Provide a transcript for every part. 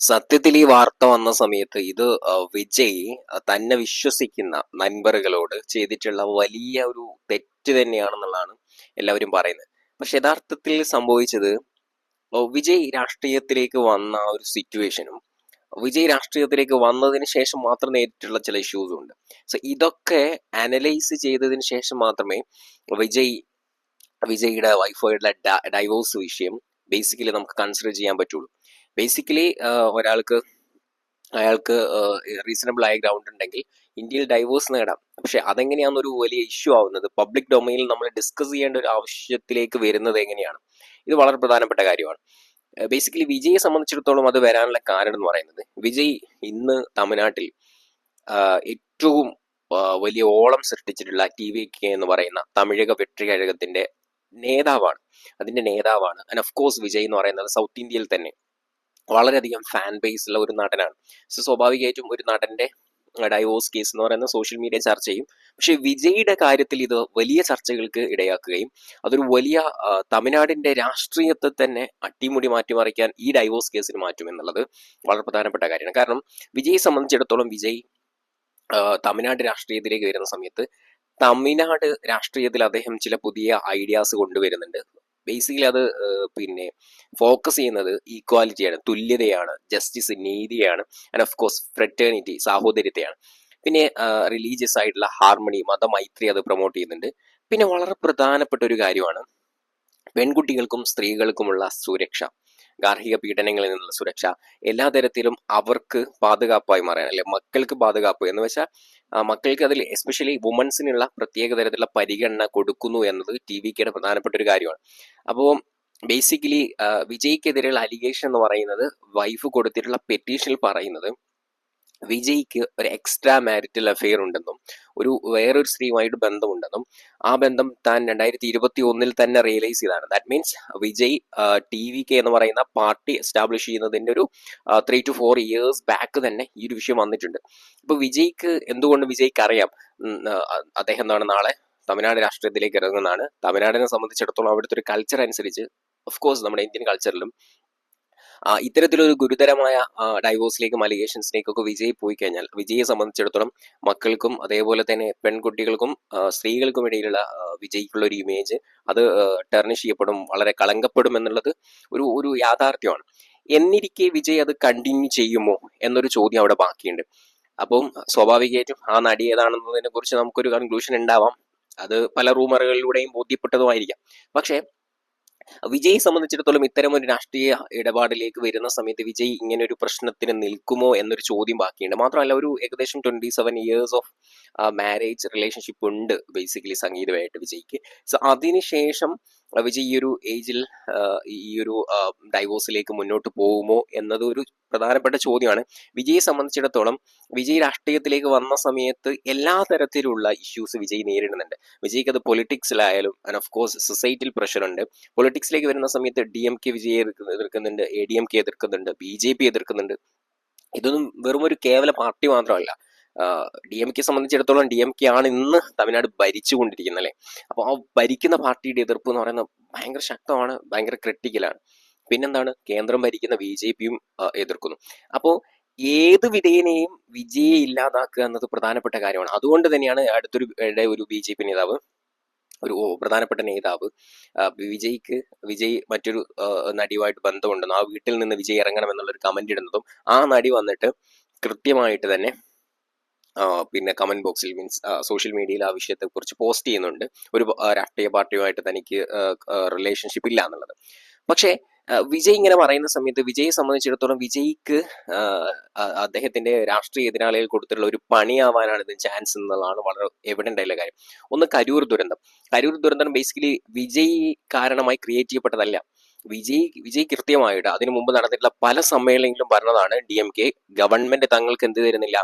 സത്യത്തിൽ ഈ വാർത്ത വന്ന സമയത്ത് ഇത് വിജയ് തന്നെ വിശ്വസിക്കുന്ന നൻപറുകളോട് ചെയ്തിട്ടുള്ള വലിയ ഒരു തെറ്റ് തന്നെയാണെന്നുള്ളതാണ് എല്ലാവരും പറയുന്നത്. പക്ഷെ യഥാർത്ഥത്തിൽ സംഭവിച്ചത് വിജയ് രാഷ്ട്രീയത്തിലേക്ക് വന്ന ആ ഒരു സിറ്റുവേഷനും വിജയ് രാഷ്ട്രീയത്തിലേക്ക് വന്നതിന് ശേഷം മാത്രം നേരിട്ടുള്ള ചില ഇഷ്യൂസും ഉണ്ട്. സോ ഇതൊക്കെ അനലൈസ് ചെയ്തതിന് ശേഷം മാത്രമേ വിജയ് വിജയുടെ വൈഫായിട്ടുള്ള ഡൈവോഴ്സ് വിഷയം ബേസിക്കലി നമുക്ക് കൺസിഡർ ചെയ്യാൻ പറ്റുള്ളൂ. ബേസിക്കലി ഒരാൾക്ക് അയാൾക്ക് റീസണബിൾ ആയ ഗ്രൗണ്ട് ഉണ്ടെങ്കിൽ ഇന്ത്യയിൽ ഡൈവോഴ്സ് നേടാം. പക്ഷെ അതെങ്ങനെയാണെന്നൊരു വലിയ ഇഷ്യൂ ആവുന്നത്, പബ്ലിക് ഡൊമൈനിൽ നമ്മൾ ഡിസ്കസ് ചെയ്യേണ്ട ഒരു ആവശ്യത്തിലേക്ക് വരുന്നത് എങ്ങനെയാണ്, ഇത് വളരെ പ്രധാനപ്പെട്ട കാര്യമാണ്. ബേസിക്കലി വിജയെ സംബന്ധിച്ചിടത്തോളം അത് വരാനുള്ള കാരണം എന്ന് പറയുന്നത്, വിജയ് ഇന്ന് തമിഴ്നാട്ടിൽ ഏറ്റവും വലിയ ഓളം സൃഷ്ടിച്ചിട്ടുള്ള TVK എന്ന് പറയുന്ന തമിഴക വെട്രികഴകത്തിന്റെ നേതാവാണ്, അതിന്റെ നേതാവാണ്. ആൻഡ് ഓഫ് കോഴ്സ് വിജയ് എന്ന് പറയുന്നത് സൗത്ത് ഇന്ത്യയിൽ തന്നെ വളരെയധികം ഫാൻ ബേസ് ഉള്ള ഒരു നടനാണ്. സോ സ്വാഭാവികമായിട്ടും ഒരു നടന്റെ ഡൈവോഴ്സ് കേസ് എന്ന് പറയുന്ന സോഷ്യൽ മീഡിയ ചർച്ച ചെയ്യും. പക്ഷെ വിജയുടെ കാര്യത്തിൽ ഇത് വലിയ ചർച്ചകൾക്ക് ഇടയാക്കുകയും അതൊരു വലിയ തമിഴ്നാടിന്റെ രാഷ്ട്രീയത്തെ തന്നെ അട്ടിമുടി മാറ്റിമറിക്കാൻ ഈ ഡൈവോഴ്സ് കേസിന് മാറ്റും എന്നുള്ളത് വളരെ പ്രധാനപ്പെട്ട കാര്യമാണ്. കാരണം വിജയെ സംബന്ധിച്ചിടത്തോളം വിജയ് തമിഴ്നാട് രാഷ്ട്രീയത്തിലേക്ക് വരുന്ന സമയത്ത് തമിഴ്നാട് രാഷ്ട്രീയത്തിൽ അദ്ദേഹം ചില പുതിയ ഐഡിയാസ് കൊണ്ടുവരുന്നുണ്ട്. ബേസിക്കലി അത് പിന്നെ ഫോക്കസ് ചെയ്യുന്നത് ഈക്വാലിറ്റിയാണ്, തുല്യതയാണ്, ജസ്റ്റിസ്, നീതിയാണ്, ആൻഡ് ഓഫ് കോഴ്സ് ഫ്രെറ്റേണിറ്റി, സാഹോദര്യത്തെയാണ്. പിന്നെ റിലീജിയസ് ആയിട്ടുള്ള ഹാർമണി, മതമൈത്രി അത് പ്രൊമോട്ട് ചെയ്യുന്നുണ്ട്. പിന്നെ വളരെ പ്രധാനപ്പെട്ട ഒരു കാര്യമാണ് പെൺകുട്ടികൾക്കും സ്ത്രീകൾക്കുമുള്ള സുരക്ഷ, ഗാർഹിക പീഡനങ്ങളിൽ നിന്നുള്ള സുരക്ഷ, എല്ലാ തരത്തിലും അവർക്ക് പാതുകാപ്പായി മാറാൻ, അല്ലെ മക്കൾക്ക് പാതുകാപ്പ് എന്ന് വെച്ചാൽ മക്കൾക്ക് അതിൽ എസ്പെഷ്യലി വുമൻസിനുള്ള പ്രത്യേക തരത്തിലുള്ള പരിഗണന കൊടുക്കുന്നു എന്നത് TVKയുടെ പ്രധാനപ്പെട്ട ഒരു കാര്യമാണ്. അപ്പോൾ ബേസിക്കലി വിജയ്ക്കെതിരെയുള്ള അലിഗേഷൻ എന്ന് പറയുന്നത്, വൈഫ് കൊടുത്തിട്ടുള്ള പെറ്റീഷനിൽ പറയുന്നത് വിജയ്ക്ക് ഒരു എക്സ്ട്രാ മാരിറ്റൽ അഫെയർ ഉണ്ടെന്നും വേറൊരു സ്ത്രീയുമായിട്ട് ബന്ധമുണ്ടെന്നും ആ ബന്ധം താൻ 2021 തന്നെ റിയലൈസ് ചെയ്താണ്. ദാറ്റ് മീൻസ് വിജയ് TVK എന്ന് പറയുന്ന പാർട്ടി എസ്റ്റാബ്ലിഷ് ചെയ്യുന്നതിന്റെ ഒരു 3 to 4 years ബാക്ക് തന്നെ ഈ ഒരു വിഷയം വന്നിട്ടുണ്ട്. അപ്പൊ എന്തുകൊണ്ട് വിജയ്ക്ക് അറിയാം അദ്ദേഹം എന്താണ് നാളെ തമിഴ്നാട് രാഷ്ട്രീയത്തിലേക്ക് ഇറങ്ങുന്നതാണ്. തമിഴ്നാടിനെ സംബന്ധിച്ചിടത്തോളം അവിടുത്തെ ഒരു കൾച്ചർ അനുസരിച്ച്, ഓഫ് കോഴ്സ് നമ്മുടെ ഇന്ത്യൻ കൾച്ചറിലും ഇത്തരത്തിലൊരു ഗുരുതരമായ ഡൈവോഴ്സിലേക്കും അലിഗേഷൻസിലേക്കൊക്കെ വിജയ് പോയി കഴിഞ്ഞാൽ വിജയെ സംബന്ധിച്ചിടത്തോളം മക്കൾക്കും അതേപോലെ തന്നെ പെൺകുട്ടികൾക്കും സ്ത്രീകൾക്കും ഇടയിലുള്ള വിജയ്ക്കുള്ള ഒരു ഇമേജ് അത് ടെർണിഷ് ചെയ്യപ്പെടും, വളരെ കളങ്കപ്പെടും എന്നുള്ളത് ഒരു യാഥാർത്ഥ്യമാണ്. എന്നിരിക്കെ വിജയ് അത് കണ്ടിന്യൂ ചെയ്യുമോ എന്നൊരു ചോദ്യം അവിടെ ബാക്കിയുണ്ട്. അപ്പം സ്വാഭാവികമായിട്ടും ആ നടി ഏതാണെന്നതിനെ കുറിച്ച് നമുക്കൊരു കൺക്ലൂഷൻ ഉണ്ടാവാം. അത് പല റൂമറുകളിലൂടെയും ബോധ്യപ്പെട്ടതുമായിരിക്കാം. പക്ഷേ വിജയെ സംബന്ധിച്ചിടത്തോളം ഇത്തരം ഒരു രാഷ്ട്രീയ ഇടപാടിലേക്ക് വരുന്ന സമയത്ത് വിജയ് ഇങ്ങനെ ഒരു പ്രശ്നത്തിന് നിൽക്കുമോ എന്നൊരു ചോദ്യം ബാക്കിയുണ്ട്. മാത്രമല്ല ഒരു ഏകദേശം 27 years ഓഫ് മാരേജ് റിലേഷൻഷിപ്പ് ഉണ്ട് ബേസിക്കലി സംഗീതമായിട്ട് വിജയ്ക്ക്. സോ അതിനുശേഷം വിജയ് ഈ ഒരു ഏജിൽ ഈ ഒരു ഡൈവോഴ്സിലേക്ക് മുന്നോട്ട് പോകുമോ എന്നത് ഒരു പ്രധാനപ്പെട്ട ചോദ്യമാണ്. വിജയെ സംബന്ധിച്ചിടത്തോളം വിജയ് രാഷ്ട്രീയത്തിലേക്ക് വന്ന സമയത്ത് എല്ലാ തരത്തിലുള്ള ഇഷ്യൂസ് വിജയ് നേരിടുന്നുണ്ട്. വിജയ്ക്ക് അത് പൊളിറ്റിക്സിലായാലും ആൻഡ് ഓഫ് കോഴ്സ് സൊസൈറ്റിയിൽ പ്രഷർ ഉണ്ട്. പൊളിറ്റിക്സിലേക്ക് വരുന്ന സമയത്ത് DMK വിജയെ എതിർക്കുന്നുണ്ട്, ADMK എതിർക്കുന്നുണ്ട്, BJP എതിർക്കുന്നുണ്ട്. ഇതൊന്നും വെറും ഒരു കേവല പാർട്ടി മാത്രമല്ല. DMK സംബന്ധിച്ചിടത്തോളം DMK ആണ് ഇന്ന് തമിഴ്നാട് ഭരിച്ചുകൊണ്ടിരിക്കുന്നത്, അല്ലെ? അപ്പോൾ ആ ഭരിക്കുന്ന പാർട്ടിയുടെ എതിർപ്പ് എന്ന് പറയുന്നത് ഭയങ്കര ശക്തമാണ്, ഭയങ്കര ക്രിട്ടിക്കലാണ്. പിന്നെന്താണ്, കേന്ദ്രം ഭരിക്കുന്ന BJPയും എതിർക്കുന്നു. അപ്പോൾ ഏത് വിധേനയും വിജയെ ഇല്ലാതാക്കുക എന്നത് പ്രധാനപ്പെട്ട കാര്യമാണ്. അതുകൊണ്ട് തന്നെയാണ് ഒരു BJP നേതാവ്, ഒരു പ്രധാനപ്പെട്ട നേതാവ് വിജയ് മറ്റൊരു നടിയുമായിട്ട് ബന്ധമുണ്ടെന്നും ആ വീട്ടിൽ നിന്ന് വിജയ് ഇറങ്ങണം എന്നുള്ളൊരു കമന്റ് ഇടുന്നതും ആ നടി വന്നിട്ട് കൃത്യമായിട്ട് തന്നെ പിന്നെ കമന്റ് ബോക്സിൽ മീൻസ് സോഷ്യൽ മീഡിയയിൽ ആ വിഷയത്തെ കുറിച്ച് പോസ്റ്റ് ചെയ്യുന്നുണ്ട്, ഒരു രാഷ്ട്രീയ പാർട്ടിയുമായിട്ട് തനിക്ക് റിലേഷൻഷിപ്പ് ഇല്ല എന്നുള്ളത്. പക്ഷേ വിജയ് ഇങ്ങനെ പറയുന്ന സമയത്ത് വിജയെ സംബന്ധിച്ചിടത്തോളം വിജയ്ക്ക് അദ്ദേഹത്തിന്റെ രാഷ്ട്രീയ എതിരാളികൾ കൊടുത്തിട്ടുള്ള ഒരു പണിയാവാനാണ് ഇത് ചാൻസ് എന്നുള്ളതാണ് വളരെ എവിഡന്റ് ആയിട്ടുള്ള കാര്യം. ഒന്ന് കരൂർ ദുരന്തം ബേസിക്കലി വിജയ് കാരണമായി ക്രിയേറ്റ് ചെയ്യപ്പെട്ടതല്ല. വിജയ് കൃത്യമായിട്ട് അതിനു മുമ്പ് നടന്നിട്ടുള്ള പല സമ്മേളനങ്ങളിലും പറഞ്ഞതാണ്, DMK ഗവൺമെന്റ് തങ്ങൾക്ക് എന്ത് തരുന്നില്ല,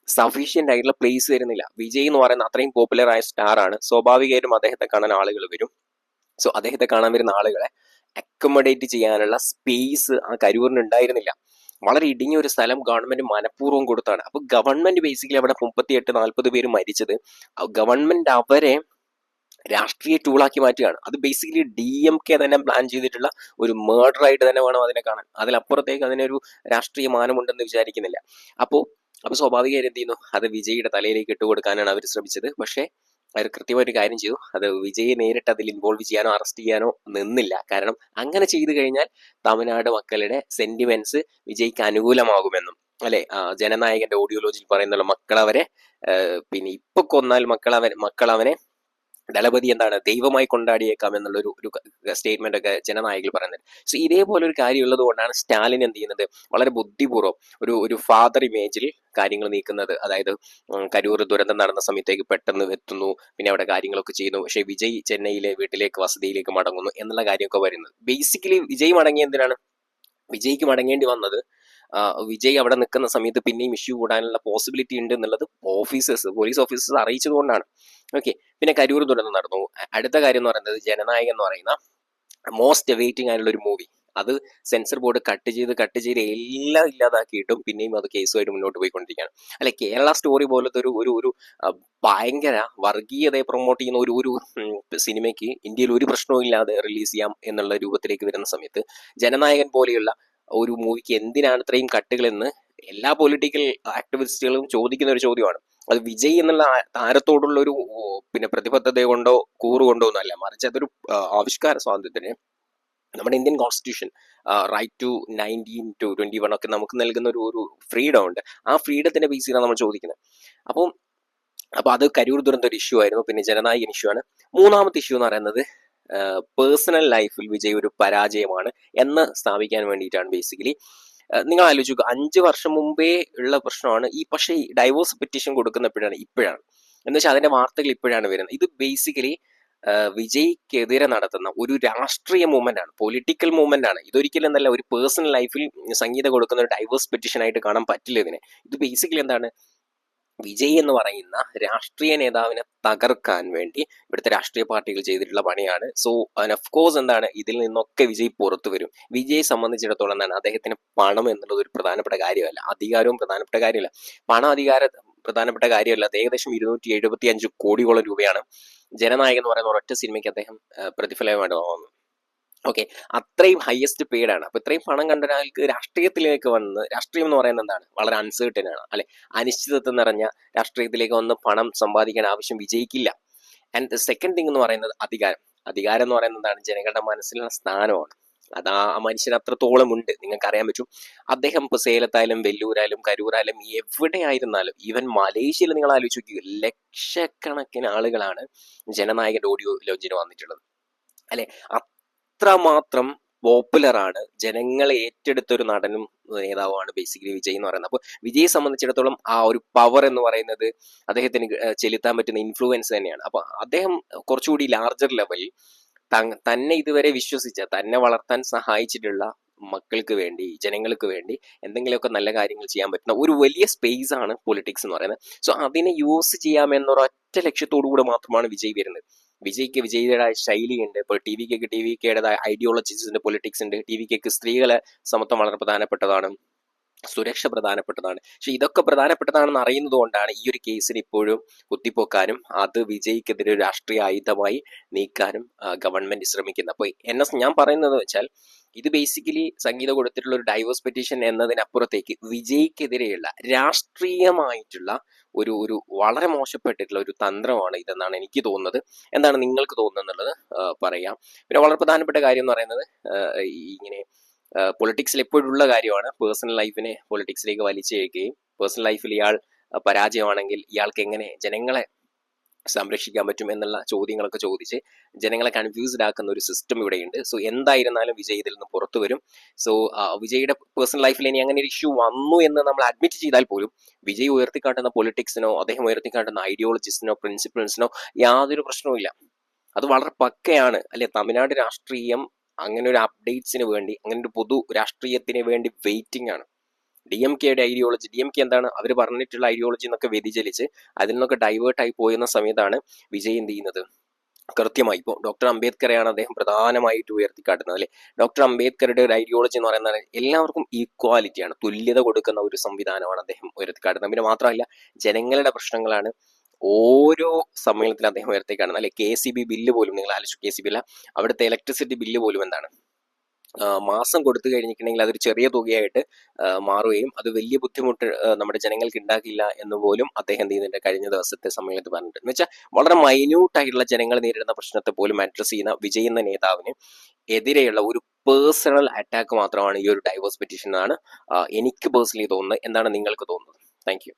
സഫീഷ്യന്റ് ആയിട്ടുള്ള പ്ലേസ് തരുന്നില്ല. വിജയ് എന്ന് പറയുന്ന അത്രയും പോപ്പുലർ ആയ സ്റ്റാർ ആണ്, സ്വാഭാവികമായിട്ടും അദ്ദേഹത്തെ കാണാൻ ആളുകൾ വരും. സോ അദ്ദേഹത്തെ കാണാൻ വരുന്ന ആളുകളെ അക്കോമഡേറ്റ് ചെയ്യാനുള്ള സ്പേസ് ആ കരൂരിന് ഉണ്ടായിരുന്നില്ല. വളരെ ഇടുങ്ങിയ ഒരു സ്ഥലം ഗവൺമെന്റ് മനഃപൂർവ്വം കൊടുത്താണ്. അപ്പൊ ഗവൺമെന്റ് ബേസിക്കലി അവിടെ 38-40 പേര് മരിച്ചത്, ഗവൺമെന്റ് അവരെ രാഷ്ട്രീയ ടൂളാക്കി മാറ്റുകയാണ്. അത് ബേസിക്കലി DMK തന്നെ പ്ലാൻ ചെയ്തിട്ടുള്ള ഒരു മേർഡർ ആയിട്ട് തന്നെ വേണം അതിനെ കാണാൻ. അതിലപ്പുറത്തേക്ക് അതിനൊരു രാഷ്ട്രീയ മാനമുണ്ടെന്ന് വിചാരിക്കുന്നില്ല. അപ്പോൾ അപ്പോൾ സ്വാഭാവികമായും എന്ത് ചെയ്യുന്നു, അത് വിജയിയുടെ തലയിലേക്ക് ഇട്ടുകൊടുക്കാനാണ് അവർ ശ്രമിച്ചത്. പക്ഷേ അവർ കൃത്യമായിട്ട് കാര്യം ചെയ്തു. അത് വിജയെ നേരിട്ട് അതിൽ ഇൻവോൾവ് ചെയ്യാനോ അറസ്റ്റ് ചെയ്യാനോ നിന്നില്ല. കാരണം അങ്ങനെ ചെയ്തു കഴിഞ്ഞാൽ തമിഴ്നാട് മക്കളുടെ സെന്റിമെന്റ്സ് വിജയ്ക്ക് അനുകൂലമാകുമെന്നും, അല്ലെ, ജനനായകന്റെ ഓഡിയോളജിയിൽ പറയുന്നുള്ള മക്കളവരെ പിന്നെ ഇപ്പൊ കൊന്നാൽ മക്കളവനെ ദളപതി എന്താണ് ദൈവമായി കൊണ്ടാടിയേക്കാം എന്നുള്ള ഒരു സ്റ്റേറ്റ്മെന്റ് ഒക്കെ ജനനായകർ പറയുന്നത്. സോ ഇതേപോലെ ഒരു കാര്യം ഉള്ളത് കൊണ്ടാണ് സ്റ്റാലിൻ എന്ത് ചെയ്യുന്നത്, വളരെ ബുദ്ധിപൂർവ്വം ഒരു ഫാദർ ഇമേജിൽ കാര്യങ്ങൾ നീക്കുന്നത്. അതായത് കരൂർ ദുരന്തം നടന്ന സമയത്തേക്ക് പെട്ടെന്ന് എത്തുന്നു, പിന്നെ അവിടെ കാര്യങ്ങളൊക്കെ ചെയ്യുന്നു. പക്ഷേ വിജയ് ചെന്നൈയിലെ വീട്ടിലേക്ക് വസതിയിലേക്ക് മടങ്ങുന്നു എന്നുള്ള കാര്യമൊക്കെ വരുന്നത്. ബേസിക്കലി വിജയ് മടങ്ങിയ എന്തിനാണ്? വിജയ്ക്ക് മടങ്ങേണ്ടി വന്നത് വിജയ് അവിടെ നിൽക്കുന്ന സമയത്ത് പിന്നെയും ഇഷ്യൂ കൂടാനുള്ള പോസിബിലിറ്റി ഉണ്ട് എന്നുള്ളത് പോലീസ് ഓഫീസേഴ്സ് അറിയിച്ചത് കൊണ്ടാണ്. ഓക്കെ, പിന്നെ കരൂർ ദുരന്തം നടന്നു. അടുത്ത കാര്യം എന്ന് പറയുന്നത് ജനനായകൻ എന്ന് പറയുന്ന മോസ്റ്റ് വെയിറ്റിംഗ് ആയിട്ടുള്ള ഒരു മൂവി, അത് സെൻസർ ബോർഡ് കട്ട് ചെയ്ത് എല്ലാം ഇല്ലാതാക്കിയിട്ടും പിന്നെയും അത് കേസുമായിട്ട് മുന്നോട്ട് പോയിക്കൊണ്ടിരിക്കുകയാണ്. അല്ലെ, കേരള സ്റ്റോറി പോലത്തെ ഒരു ഭയങ്കര വർഗീയതയെ പ്രൊമോട്ട് ചെയ്യുന്ന ഒരു സിനിമയ്ക്ക് ഇന്ത്യയിൽ ഒരു പ്രശ്നവും ഇല്ലാതെ റിലീസ് ചെയ്യാം എന്നുള്ള രൂപത്തിലേക്ക് വരുന്ന സമയത്ത് ജനനായകൻ പോലെയുള്ള ഒരു മൂവിക്ക് എന്തിനാണ് ഇത്രയും കട്ടുകളെന്ന് എല്ലാ പൊളിറ്റിക്കൽ ആക്ടിവിസ്റ്റുകളും ചോദിക്കുന്ന ഒരു ചോദ്യമാണ്. അത് വിജയ് എന്നുള്ള താരത്തോടുള്ള ഒരു പിന്നെ പ്രതിബദ്ധത കൊണ്ടോ കൂറുകൊണ്ടോ ഒന്നല്ല, മറിച്ച് അതൊരു ആവിഷ്കാര സ്വാതന്ത്ര്യത്തിന് നമ്മുടെ Indian constitution right to 19 to 21 ഒക്കെ നമുക്ക് നൽകുന്ന ഒരു ഫ്രീഡം ഉണ്ട്. ആ ഫ്രീഡത്തിന്റെ ബേസിലാണ് നമ്മൾ ചോദിക്കുന്നത്. അപ്പോൾ അത് കരൂർ ദുരന്ത ഒരു ഇഷ്യൂ ആയിരുന്നു. പിന്നെ ജനനായകൻ ഇഷ്യൂ ആണ്. മൂന്നാമത്തെ ഇഷ്യൂ എന്ന് പറയുന്നത് പേഴ്സണൽ ലൈഫിൽ വിജയ് ഒരു പരാജയമാണ് എന്ന് സ്ഥാപിക്കാൻ വേണ്ടിയിട്ടാണ്. ബേസിക്കലി നിങ്ങൾ ആലോചിക്കുക, 5 വർഷം മുമ്പേ ഉള്ള പ്രശ്നമാണ് ഈ. പക്ഷേ ഈ ഡൈവോഴ്സ് പെറ്റീഷൻ കൊടുക്കുന്ന ഇപ്പോഴാണ് എന്ന് വെച്ചാൽ അതിന്റെ വാർത്തകൾ ഇപ്പോഴാണ് വരുന്നത്. ഇത് ബേസിക്കലി വിജയ്ക്കെതിരെ നടത്തുന്ന ഒരു രാഷ്ട്രീയ മൂവ്മെന്റ് ആണ്, പൊളിറ്റിക്കൽ മൂവ്മെന്റ് ആണ്. ഇതൊരിക്കലും എന്നല്ല ഒരു പേഴ്സണൽ ലൈഫിൽ സംഗീതം കൊടുക്കുന്ന ഒരു ഡൈവേഴ്സ് പെറ്റീഷൻ ആയിട്ട് കാണാൻ പറ്റില്ല ഇതിനെ. ഇത് ബേസിക്കലി എന്താണ്, വിജയ് എന്ന് പറയുന്ന രാഷ്ട്രീയ നേതാവിനെ തകർക്കാൻ വേണ്ടി ഇവിടുത്തെ രാഷ്ട്രീയ പാർട്ടികൾ ചെയ്തിട്ടുള്ള പണിയാണ്. സോ ഓഫ് കോഴ്സ് എന്താണ്, ഇതിൽ നിന്നൊക്കെ വിജയ് പുറത്തു വരും. വിജയെ സംബന്ധിച്ചിടത്തോളം എന്താണ്, അദ്ദേഹത്തിന് പണം എന്നുള്ളത് ഒരു പ്രധാനപ്പെട്ട കാര്യമല്ല, അധികാരവും പ്രധാനപ്പെട്ട കാര്യമല്ല. പണം അധികാരം പ്രധാനപ്പെട്ട കാര്യമല്ല. അത് ഏകദേശം 275 കോടിയോളം രൂപയാണ് ജനനായകൻ എന്ന് പറയുന്ന ഒരൊറ്റ സിനിമയ്ക്ക് അദ്ദേഹം പ്രതിഫലമായിട്ട് തോന്നുന്നു. ഓക്കെ, അത്രയും ഹയസ്റ്റ് പെയ്ഡ് ആണ്. അപ്പൊ ഇത്രയും പണം കണ്ട ഒരാൾക്ക് രാഷ്ട്രീയത്തിലേക്ക് വന്ന്, രാഷ്ട്രീയം എന്ന് പറയുന്നത് എന്താണ്, വളരെ അൺസേർട്ടൻ ആണ്, അല്ലെ, അനിശ്ചിതത്വം നിറഞ്ഞ രാഷ്ട്രീയത്തിലേക്ക് വന്ന് പണം സമ്പാദിക്കാൻ ആവശ്യം വിജയിക്കില്ല. ആൻഡ് ദ സെക്കൻഡ് തിങ് എന്ന് പറയുന്നത് അധികാരം എന്ന് പറയുന്നത് എന്താണ്, ജനങ്ങളുടെ മനസ്സിലുള്ള സ്ഥാനമാണ്. അത് ആ മനുഷ്യന് അത്രത്തോളം ഉണ്ട്, നിങ്ങൾക്ക് അറിയാൻ പറ്റും. അദ്ദേഹം ഇപ്പൊ സേലത്തായാലും വെല്ലൂരായാലും കരൂരായാലും എവിടെയായിരുന്നാലും, ഈവൻ മലേഷ്യയിൽ നിങ്ങൾ ആലോചിച്ച് നോക്കുക, ലക്ഷക്കണക്കിന് ആളുകളാണ് ജനനായകന്റെ ഓഡിയോ ലോഞ്ചിന് വന്നിട്ടുള്ളത്, അല്ലെ. അത്രമാത്രം പോപ്പുലർ ആണ്, ജനങ്ങളെ ഏറ്റെടുത്ത ഒരു നടനും നേതാവുമാണ് ബേസിക്കലി വിജയ് എന്ന് പറയുന്നത്. അപ്പോൾ വിജയെ സംബന്ധിച്ചിടത്തോളം ആ ഒരു പവർ എന്ന് പറയുന്നത് അദ്ദേഹത്തിന് ചെലുത്താൻ പറ്റുന്ന ഇൻഫ്ലുവൻസ് തന്നെയാണ്. അപ്പൊ അദ്ദേഹം കുറച്ചുകൂടി ലാർജർ ലെവലിൽ തന്നെ ഇതുവരെ വിശ്വസിച്ച, തന്നെ വളർത്താൻ സഹായിച്ചിട്ടുള്ള മക്കൾക്ക് വേണ്ടി, ജനങ്ങൾക്ക് വേണ്ടി എന്തെങ്കിലുമൊക്കെ നല്ല കാര്യങ്ങൾ ചെയ്യാൻ പറ്റുന്ന ഒരു വലിയ സ്പേസ് ആണ് പൊളിറ്റിക്സ് എന്ന് പറയുന്നത്. സോ അതിനെ യൂസ് ചെയ്യാമെന്നൊരൊറ്റ ലക്ഷ്യത്തോടു കൂടെ മാത്രമാണ് വിജയ് വരുന്നത്. വിജയിയുടെ ശൈലിയുണ്ട്. ഇപ്പോൾ ടി വി കെയുടേതായ ഐഡിയോളജീസ് ഉണ്ട്, പൊളിറ്റിക്സ് ഉണ്ട്. ടി വി കെക്ക് സ്ത്രീകളെ സമത്വം വളരെ പ്രധാനപ്പെട്ടതാണ്, സുരക്ഷ പ്രധാനപ്പെട്ടതാണ്. പക്ഷെ ഇതൊക്കെ പ്രധാനപ്പെട്ടതാണെന്ന് അറിയുന്നത് കൊണ്ടാണ് ഈ ഒരു കേസിന് ഇപ്പോഴും കുത്തിപ്പോക്കാനും അത് വിജയ്ക്കെതിരെ ഒരു രാഷ്ട്രീയ ആയുധമായി നീക്കാനും ഗവൺമെന്റ് ശ്രമിക്കുന്നത്. അപ്പോൾ ഞാൻ പറയുന്നത് വെച്ചാൽ, ഇത് ബേസിക്കലി സംഗീതം കൊടുത്തിട്ടുള്ള ഒരു ഡൈവേഴ്സ് പെറ്റീഷൻ എന്നതിനപ്പുറത്തേക്ക് വിജയ്ക്കെതിരെയുള്ള രാഷ്ട്രീയമായിട്ടുള്ള ഒരു വളരെ മോശപ്പെട്ടിട്ടുള്ള ഒരു തന്ത്രമാണ് ഇതെന്നാണ് എനിക്ക് തോന്നുന്നത്. എന്താണ് നിങ്ങൾക്ക് തോന്നുന്നത് പറയാം. പിന്നെ വളരെ പ്രധാനപ്പെട്ട കാര്യം എന്ന് പറയുന്നത്, ഇങ്ങനെ പൊളിറ്റിക്സിൽ എപ്പോഴുള്ള കാര്യമാണ് പേഴ്സണൽ ലൈഫിനെ പൊളിറ്റിക്സിലേക്ക് വലിച്ചിഴക്കുകയും, പേഴ്സണൽ ലൈഫിൽ ഇയാൾ പരാജയമാണെങ്കിൽ ഇയാൾക്ക് എങ്ങനെ ജനങ്ങളെ സംരക്ഷിക്കാൻ പറ്റും എന്നുള്ള ചോദ്യങ്ങളൊക്കെ ചോദിച്ച് ജനങ്ങളെ കൺഫ്യൂസ്ഡ് ആക്കുന്ന ഒരു സിസ്റ്റം ഇവിടെയുണ്ട്. സോ എന്തായിരുന്നാലും വിജയ് ഇതിൽ നിന്ന് പുറത്തു വരും. സോ വിജയുടെ പേഴ്സണൽ ലൈഫിൽ ഇനി അങ്ങനെ ഒരു ഇഷ്യൂ വന്നു എന്ന് നമ്മൾ അഡ്മിറ്റ് ചെയ്താൽ പോലും വിജയ് ഉയർത്തിക്കാട്ടുന്ന പൊളിറ്റിക്സിനോ അദ്ദേഹം ഉയർത്തിക്കാട്ടുന്ന ഐഡിയോളജിസിനോ പ്രിൻസിപ്പിൾസിനോ യാതൊരു പ്രശ്നവുമില്ല. അത് വളരെ പക്കയാണ്, അല്ലെ. തമിഴ്നാട് രാഷ്ട്രീയം അങ്ങനെ ഒരു അപ്ഡേറ്റ്സിന് വേണ്ടി, അങ്ങനെ ഒരു പൊതു രാഷ്ട്രീയത്തിന് വേണ്ടി വെയിറ്റിംഗ് ആണ്. DMKയുടെ ഐഡിയോളജി, DMK എന്താണ്, അവർ പറഞ്ഞിട്ടുള്ള ഐഡിയോളജി എന്നൊക്കെ വ്യതിചലിച്ച് അതിൽ നിന്നൊക്കെ ഡൈവേർട്ടായി പോയുന്ന സമയത്താണ് വിജയ് എന്ത് ചെയ്യുന്നത്, കൃത്യമായി ഇപ്പോൾ ഡോക്ടർ അംബേദ്കറെയാണ് അദ്ദേഹം പ്രധാനമായിട്ട് ഉയർത്തിക്കാട്ടുന്നത്, അല്ലെ. ഡോക്ടർ അംബേദ്കറുടെ ഒരു ഐഡിയോളജി എന്ന് പറയുന്നത് എല്ലാവർക്കും ഈക്വാലിറ്റിയാണ്, തുല്യത കൊടുക്കുന്ന ഒരു സംവിധാനമാണ് അദ്ദേഹം ഉയർത്തിക്കാട്ടുന്നത്. പിന്നെ മാത്രമല്ല, ജനങ്ങളുടെ പ്രശ്നങ്ങളാണ് ഓരോ സമ്മേളനത്തിൽ അദ്ദേഹം ഉയർത്തേക്കാണ്. അല്ലെ, KCB ബില്ല് പോലും നിങ്ങൾ ആലോചിച്ചു, KCB അല്ല, അവിടുത്തെ ഇലക്ട്രിസിറ്റി ബില്ല് പോലും എന്താണ് മാസം കൊടുത്തു കഴിഞ്ഞിട്ടുണ്ടെങ്കിൽ അതൊരു ചെറിയ തുകയായിട്ട് മാറുകയും അത് വലിയ ബുദ്ധിമുട്ട് നമ്മുടെ ജനങ്ങൾക്ക് ഉണ്ടാക്കില്ല എന്ന് പോലും അദ്ദേഹം എന്ത് ചെയ്യുന്നുണ്ട് കഴിഞ്ഞ ദിവസത്തെ സമ്മേളനത്തിൽ പറഞ്ഞിട്ടുണ്ട്. എന്ന് വെച്ചാൽ വളരെ മൈന്യൂട്ട് ആയിട്ടുള്ള ജനങ്ങൾ നേരിടുന്ന പ്രശ്നത്തെ പോലും അഡ്രസ് ചെയ്യുന്ന വിജയ് എന്ന നേതാവിന് എതിരെയുള്ള ഒരു പേഴ്സണൽ അറ്റാക്ക് മാത്രമാണ് ഈ ഒരു ഡൈവേഴ്സ് പെറ്റീഷൻ എന്നാണ് എനിക്ക് പേഴ്സണലി തോന്നുന്നത്. എന്താണ് നിങ്ങൾക്ക് തോന്നുന്നത്? Thank you.